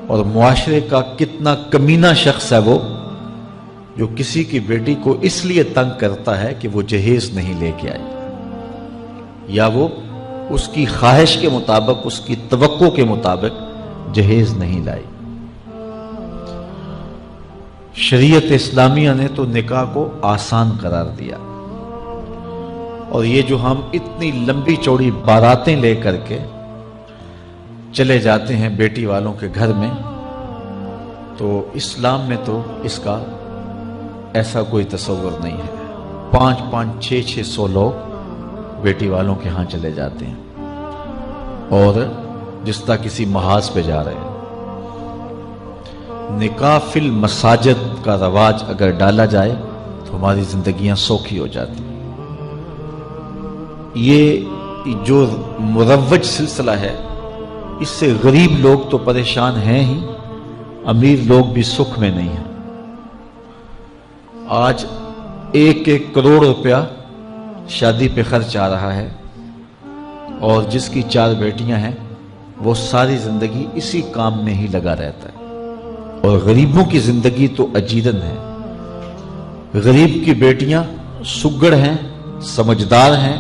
اور معاشرے کا کتنا کمینہ شخص ہے وہ جو کسی کی بیٹی کو اس لیے تنگ کرتا ہے کہ وہ جہیز نہیں لے کے آئی، یا وہ اس کی خواہش کے مطابق، اس کی توقع کے مطابق جہیز نہیں لائی۔ شریعت اسلامیہ نے تو نکاح کو آسان قرار دیا، اور یہ جو ہم اتنی لمبی چوڑی باراتیں لے کر کے چلے جاتے ہیں بیٹی والوں کے گھر میں، تو اسلام میں تو اس کا ایسا کوئی تصور نہیں ہے۔ 500 600 لوگ بیٹی والوں کے ہاں چلے جاتے ہیں اور جس طرح کسی محاذ پہ جا رہے ہیں۔ نکاح فی المساجد کا رواج اگر ڈالا جائے تو ہماری زندگیاں سوکھی ہو جاتی ہیں۔ یہ جو مروج سلسلہ ہے، اس سے غریب لوگ تو پریشان ہیں ہی، امیر لوگ بھی سکھ میں نہیں ہیں۔ آج 1 کروڑ روپیہ شادی پہ خرچ آ رہا ہے، اور جس کی 4 بیٹیاں ہیں وہ ساری زندگی اسی کام میں ہی لگا رہتا ہے۔ اور غریبوں کی زندگی تو اجیرن ہے۔ غریب کی بیٹیاں سگڑ ہیں، سمجھدار ہیں،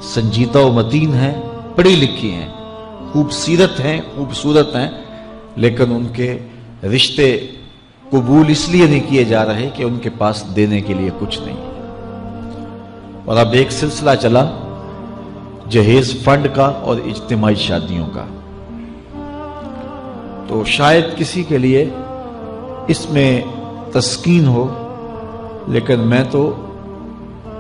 سنجیدہ و متین ہیں، پڑھی لکھی ہیں، خوبصورت ہیں، لیکن ان کے رشتے قبول اس لیے نہیں کیے جا رہے کہ ان کے پاس دینے کے لیے کچھ نہیں ہے۔ اور اب ایک سلسلہ چلا جہیز فنڈ کا اور اجتماعی شادیوں کا، تو شاید کسی کے لیے اس میں تسکین ہو، لیکن میں تو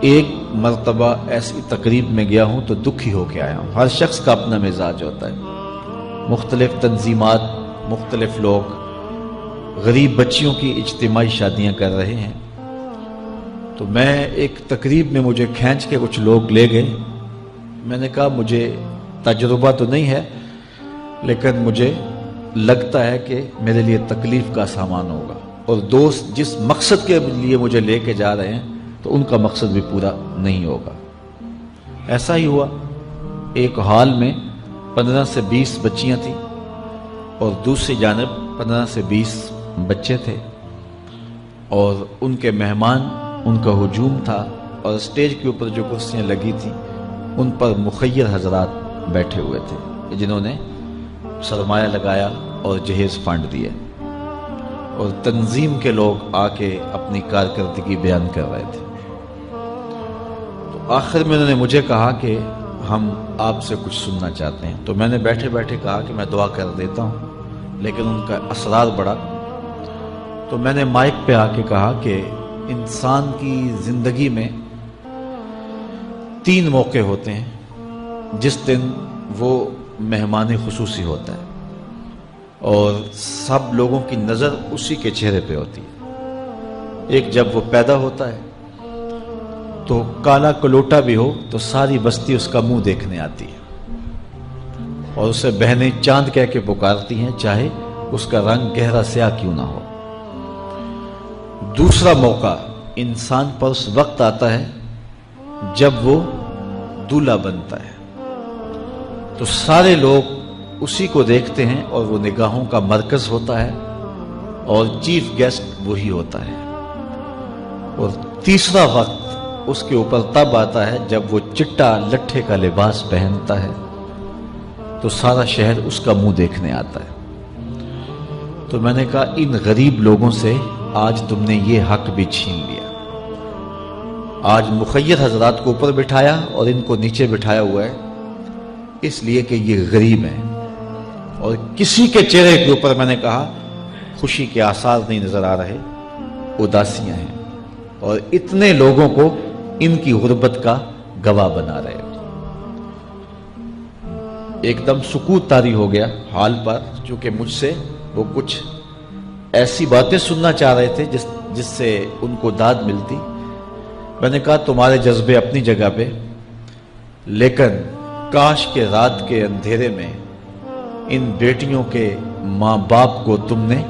ایک مرتبہ ایسی تقریب میں گیا ہوں تو دکھی ہو کے آیا ہوں۔ ہر شخص کا اپنا مزاج ہوتا ہے، مختلف تنظیمات، مختلف لوگ غریب بچیوں کی اجتماعی شادیاں کر رہے ہیں، تو میں ایک تقریب میں مجھے کھینچ کے کچھ لوگ لے گئے۔ میں نے کہا مجھے تجربہ تو نہیں ہے، لیکن مجھے لگتا ہے کہ میرے لیے تکلیف کا سامان ہوگا، اور دوست جس مقصد کے لیے مجھے لے کے جا رہے ہیں تو ان کا مقصد بھی پورا نہیں ہوگا۔ ایسا ہی ہوا، ایک ہال میں 15 سے 20 بچیاں تھیں، اور دوسری جانب 15 سے 20 بچے تھے، اور ان کے مہمان، ان کا ہجوم تھا، اور اسٹیج کے اوپر جو کرسیاں لگی تھیں ان پر مخیر حضرات بیٹھے ہوئے تھے جنہوں نے سرمایہ لگایا اور جہیز فنڈ دیے، اور تنظیم کے لوگ آ کے اپنی کارکردگی بیان کر رہے تھے۔ تو آخر میں انہوں نے مجھے کہا کہ ہم آپ سے کچھ سننا چاہتے ہیں، تو میں نے بیٹھے بیٹھے کہا کہ میں دعا کر دیتا ہوں، لیکن ان کا اصرار بڑھا، تو میں نے مائک پہ آ کے کہا کہ انسان کی زندگی میں 3 موقع ہوتے ہیں جس دن وہ مہمان خصوصی ہوتا ہے، اور سب لوگوں کی نظر اسی کے چہرے پہ ہوتی ہے۔ ایک جب وہ پیدا ہوتا ہے تو کالا کلوٹا بھی ہو تو ساری بستی اس کا منہ دیکھنے آتی ہے، اور اسے بہنیں چاند کہہ کے پکارتی ہیں، چاہے اس کا رنگ گہرا سیاہ کیوں نہ ہو۔ دوسرا موقع انسان پر اس وقت آتا ہے جب وہ دولہا بنتا ہے، تو سارے لوگ اسی کو دیکھتے ہیں، اور وہ نگاہوں کا مرکز ہوتا ہے، اور چیف گیسٹ وہی ہوتا ہے۔ اور تیسرا وقت اس کے اوپر تب آتا ہے جب وہ چٹا لٹھے کا لباس پہنتا ہے، تو سارا شہر اس کا منہ دیکھنے آتا ہے۔ تو میں نے کہا ان غریب لوگوں سے آج تم نے یہ حق بھی چھین لیا۔ آج مخیر حضرات کو اوپر بٹھایا اور ان کو نیچے بٹھایا ہوا ہے، اس لیے کہ یہ غریب ہیں، اور کسی کے چہرے کے اوپر میں نے کہا خوشی کے آثار نہیں نظر آ رہے، اداسیاں ہیں، اور اتنے لوگوں کو ان کی غربت کا گواہ بنا رہے ہو۔ ایک دم سکوت طاری ہو گیا حال پر، چونکہ مجھ سے وہ کچھ ایسی باتیں سننا چاہ رہے تھے جس سے ان کو داد ملتی۔ میں نے کہا تمہارے جذبے اپنی جگہ پہ، لیکن کاش کے رات کے اندھیرے میں ان بیٹیوں کے ماں باپ کو تم نے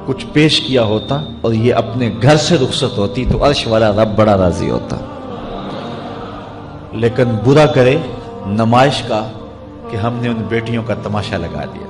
کچھ پیش کیا ہوتا اور یہ اپنے گھر سے رخصت ہوتی تو عرش والا رب بڑا راضی ہوتا۔ لیکن برا کرے نمائش کا کہ ہم نے ان بیٹیوں کا تماشا لگا دیا۔